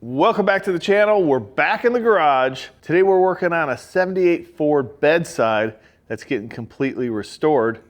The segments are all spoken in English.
Welcome back to the channel. We're back in the garage. Today we're working on a 78 Ford bedside that's getting completely restored.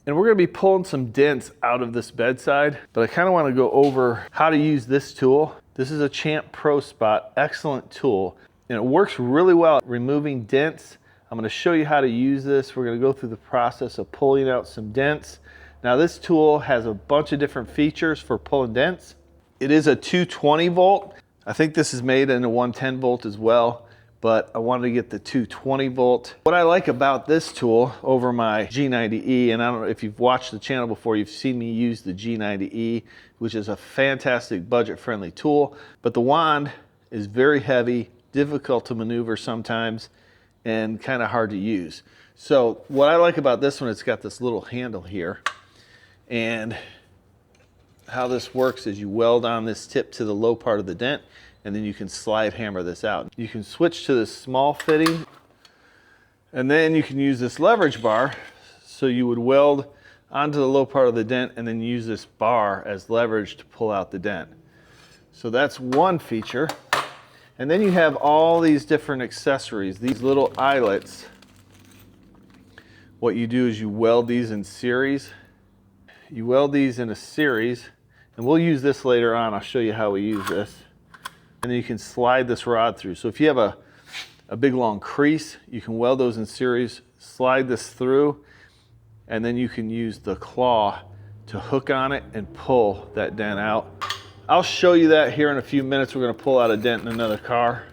And we're gonna be pulling some dents out of this bedside, but I kinda wanna go over how to use this tool. This is a Champ Pro Spot, excellent tool. And it works really well at removing dents. I'm gonna show you how to use this. We're gonna go through the process of pulling out some dents. Now this tool has a bunch of different features for pulling dents. It is a 220 volt. I think this is made in a 110 volt as well, but I wanted to get the 220 volt. What I like about this tool over my G90E, and I don't know if you've watched the channel before, you've seen me use the G90E, which is a fantastic budget-friendly tool, but the wand is very heavy, difficult to maneuver sometimes, and kind of hard to use. So what I like about this one, it's got this little handle here, and how this works is you weld on this tip to the low part of the dent, and then you can slide hammer this out. You can switch to this small fitting, and then you can use this leverage bar. So you would weld onto the low part of the dent and then use this bar as leverage to pull out the dent. So that's one feature. And then you have all these different accessories, these little eyelets. What you do is you weld these in series. You weld these in a series, and we'll use this later on. I'll show you how we use this. And then you can slide this rod through. So if you have a big long crease, you can weld those in series, slide this through, and then you can use the claw to hook on it and pull that dent out. I'll show you that here in a few minutes. We're gonna pull out a dent in another car.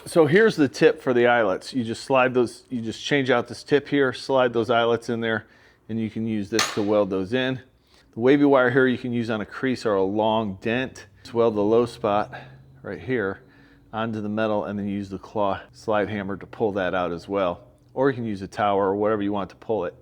So here's the tip for the eyelets. You just slide those, you just change out this tip here, slide those eyelets in there, and you can use this to weld those in. The wavy wire here you can use on a crease or a long dent. Just weld the low spot right here onto the metal and then use the claw slide hammer to pull that out as well. Or you can use a tower or whatever you want to pull it.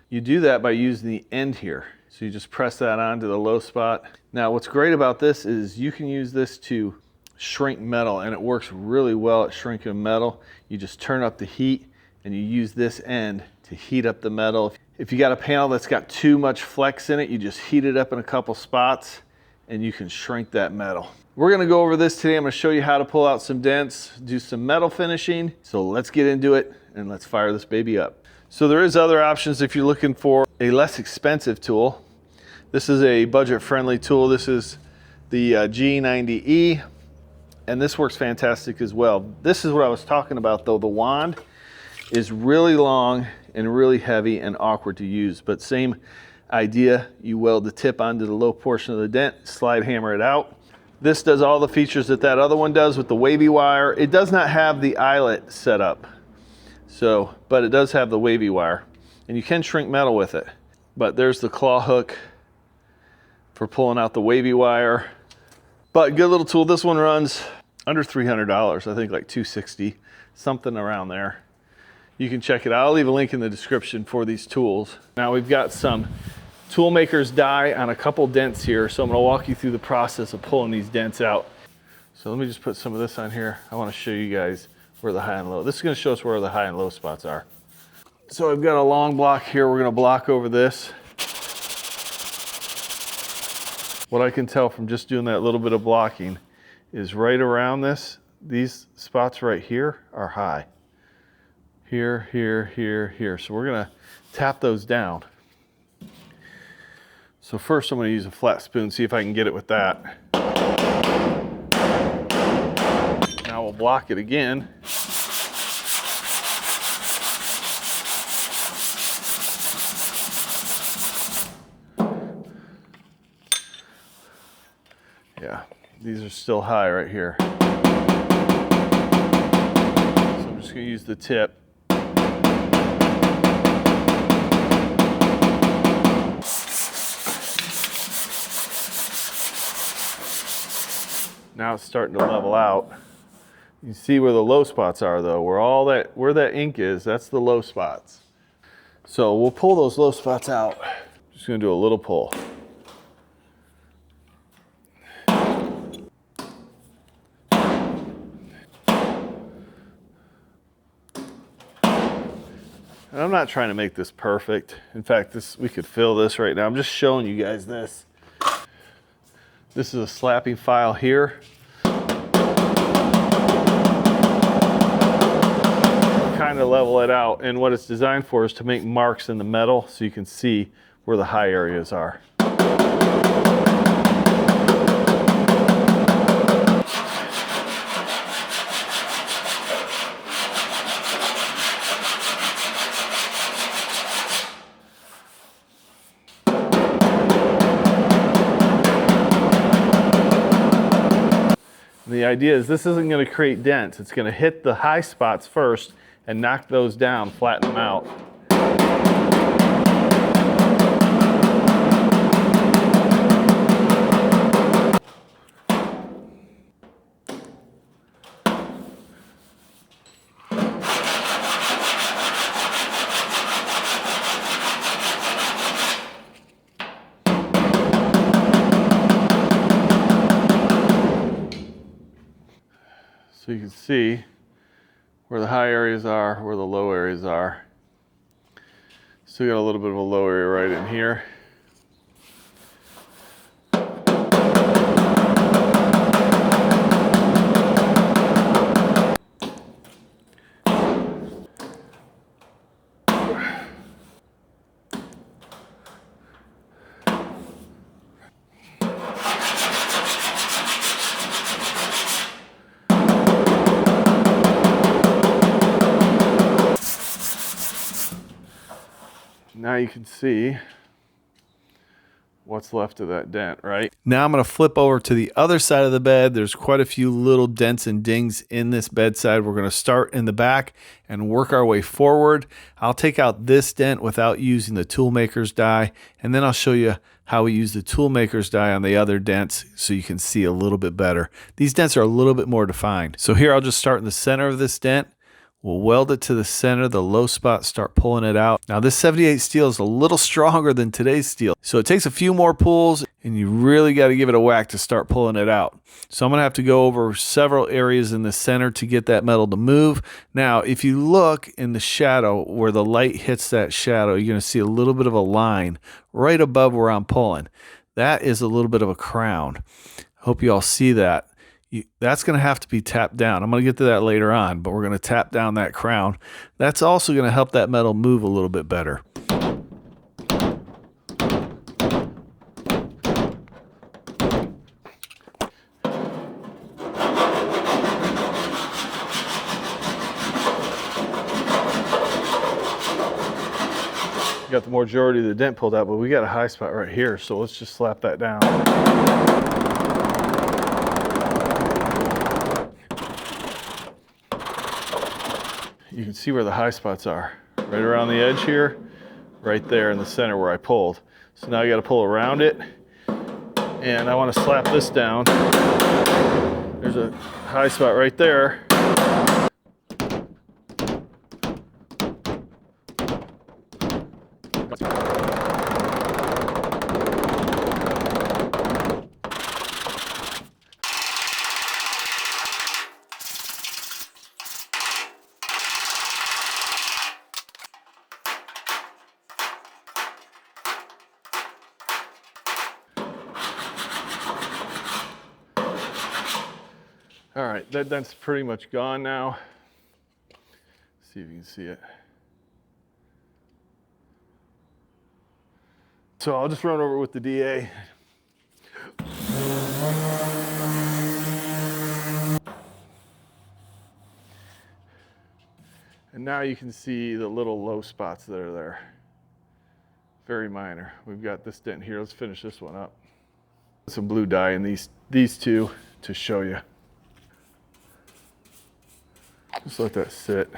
You do that by using the end here. So you just press that onto the low spot. Now what's great about this is you can use this to shrink metal, and it works really well at shrinking metal. You just turn up the heat and you use this end to heat up the metal. If you got a panel that's got too much flex in it, you just heat it up in a couple spots and you can shrink that metal. We're gonna go over this today. I'm gonna show you how to pull out some dents, do some metal finishing. So let's get into it and let's fire this baby up. So there is other options if you're looking for a less expensive tool. This is a budget-friendly tool. This is the G90E, and this works fantastic as well. This is what I was talking about though. The wand is really long and really heavy and awkward to use, but same idea. You weld the tip onto the low portion of the dent, slide hammer it out. This does all the features that that other one does with the wavy wire. It does not have the eyelet set up, so, but it does have the wavy wire, and you can shrink metal with it. But there's the claw hook for pulling out the wavy wire. But good little tool. This one runs under $300, I think like $260, something around there. You can check it out. I'll leave a link in the description for these tools. Now we've got some Toolmaker's die on a couple dents here, so I'm gonna walk you through the process of pulling these dents out. So let me just put some of this on here. I wanna show you guys where the high and low, this is gonna show us where the high and low spots are. So I've got a long block here. We're gonna block over this. What I can tell from just doing that little bit of blocking is right around this, these spots right here are high. Here, here, here, here. So we're gonna tap those down. So first I'm gonna use a flat spoon, see if I can get it with that. Now we'll block it again. Yeah, these are still high right here. So I'm just gonna use the tip. Now it's starting to level out. You see where the low spots are though, where that ink is, that's the low spots. So we'll pull those low spots out. Just gonna do a little pull. And I'm not trying to make this perfect. In fact, we could fill this right now. I'm just showing you guys this. This is a slapping file here. to level it out, and what it's designed for is to make marks in the metal so you can see where the high areas are. The idea is this isn't going to create dents. It's going to hit the high spots first and knock those down, flatten them out. So you can see where the high areas are, where the low areas are. Still got a little bit of a low area right in here. Now you can see what's left of that dent, right? Now I'm going to flip over to the other side of the bed. There's quite a few little dents and dings in this bedside. We're going to start in the back and work our way forward. I'll take out this dent without using the toolmaker's die, and then I'll show you how we use the toolmaker's die on the other dents so you can see a little bit better. These dents are a little bit more defined. So here I'll just start in the center of this dent. We'll weld it to the center, the low spot, start pulling it out. Now this 78 steel is a little stronger than today's steel, so it takes a few more pulls and you really got to give it a whack to start pulling it out. So I'm going to have to go over several areas in the center to get that metal to move. Now if you look in the shadow where the light hits that shadow, you're going to see a little bit of a line right above where I'm pulling. That is a little bit of a crown. Hope you all see that. That's going to have to be tapped down. I'm going to get to that later on, but we're going to tap down that crown. That's also going to help that metal move a little bit better. Got the majority of the dent pulled out, but we got a high spot right here, so let's just slap that down. You can see where the high spots are. Right around the edge here, right there in the center where I pulled. So now I got to pull around it, and I want to slap this down. There's a high spot right there. All right, that dent's pretty much gone now. Let's see if you can see it. So I'll just run over with the DA. And now you can see the little low spots that are there. Very minor. We've got this dent here. Let's finish this one up. Some blue dye in these two to show you. Just let that sit.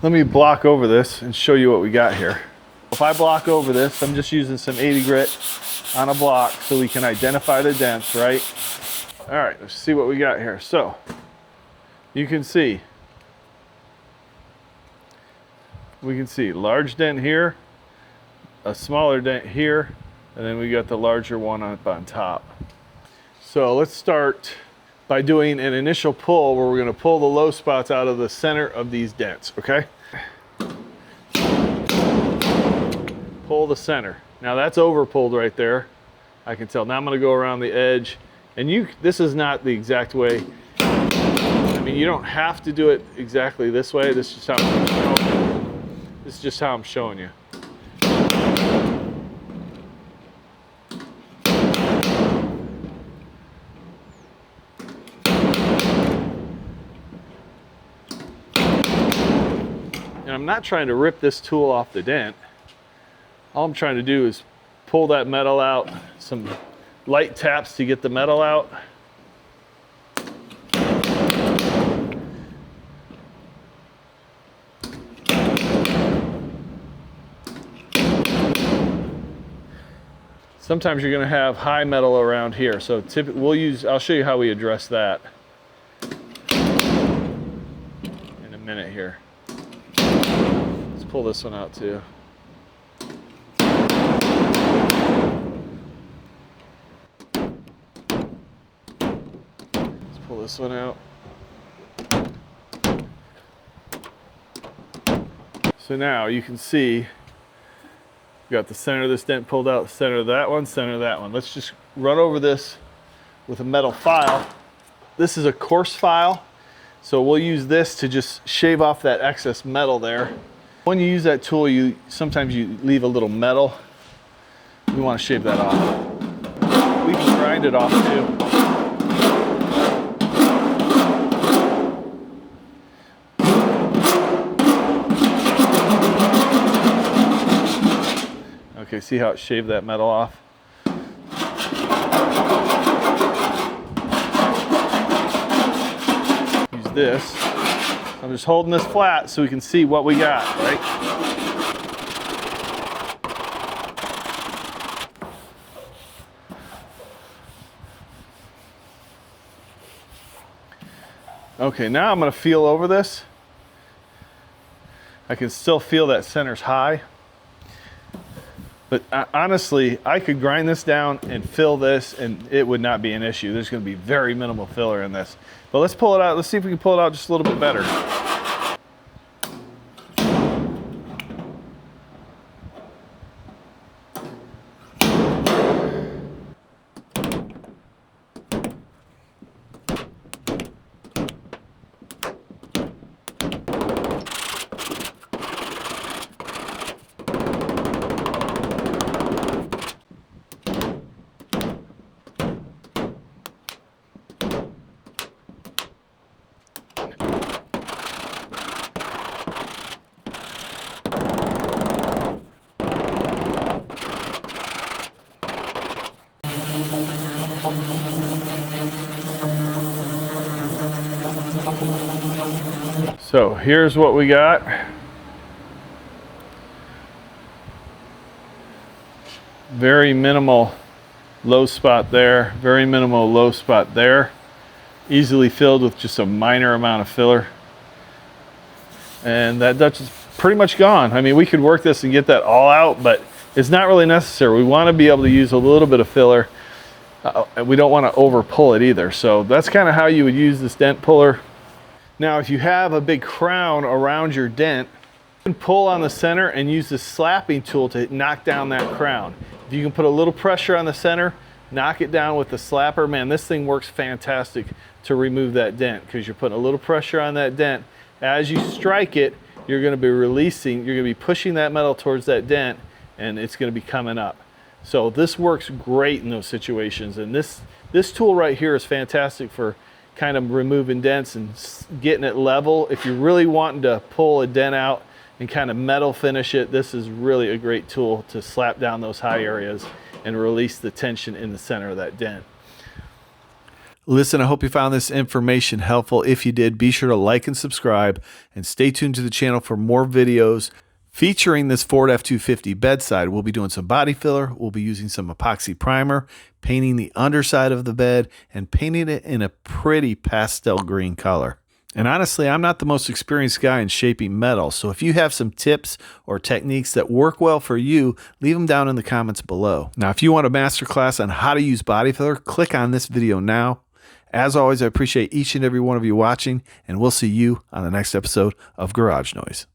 Let me block over this and show you what we got here. If I block over this, I'm just using some 80 grit on a block so we can identify the dents, right? All right, let's see what we got here. So you can see, we can see large dent here, a smaller dent here, and then we got the larger one up on top. So let's start by doing an initial pull where we're going to pull the low spots out of the center of these dents, okay? Pull the center. Now that's over pulled right there. I can tell. Now I'm going to go around the edge, and this is not the exact way. mean, you don't have to do it exactly this way. This is just how I'm showing. This is just how I'm showing you. And I'm not trying to rip this tool off the dent. All I'm trying to do is pull that metal out, some light taps to get the metal out. Sometimes you're going to have high metal around here, so I'll show you how we address that in a minute here. Let's pull this one out too. Let's pull this one out. So now you can see we got the center of this dent pulled out, the center of that one, center of that one. Let's just run over this with a metal file. This is a coarse file, so we'll use this to just shave off that excess metal there. When you use that tool, sometimes you leave a little metal. We want to shave that off. We can grind it off too. Okay, see how it shaved that metal off? Use this. I'm just holding this flat so we can see what we got, right? Okay, now I'm going to feel over this. I can still feel that center's high. But honestly, I could grind this down and fill this and it would not be an issue. There's going to be very minimal filler in this. But let's pull it out. Let's see if we can pull it out just a little bit better. So here's what we got. Very minimal low spot there, very minimal low spot there. Easily filled with just a minor amount of filler. And that Dutch is pretty much gone. I mean, we could work this and get that all out, but it's not really necessary. We want to be able to use a little bit of filler. We don't want to over pull it either. So that's kind of how you would use this dent puller. Now, if you have a big crown around your dent, you can pull on the center and use the slapping tool to knock down that crown. If you can put a little pressure on the center, knock it down with the slapper, man, this thing works fantastic to remove that dent because you're putting a little pressure on that dent. As you strike it, you're going to be releasing, you're going to be pushing that metal towards that dent and it's going to be coming up. So this works great in those situations. And this tool right here is fantastic for kind of removing dents and getting it level. If you're really wanting to pull a dent out and kind of metal finish it, this is really a great tool to slap down those high areas and release the tension in the center of that dent. Listen, I hope you found this information helpful. If you did, be sure to like and subscribe and stay tuned to the channel for more videos featuring this Ford F-250 bedside. We'll be doing some body filler. We'll be using some epoxy primer, painting the underside of the bed, and painting it in a pretty pastel green color. And honestly, I'm not the most experienced guy in shaping metal, so if you have some tips or techniques that work well for you, leave them down in the comments below. Now, if you want a masterclass on how to use body filler, click on this video now. As always, I appreciate each and every one of you watching, and we'll see you on the next episode of Garage Noise.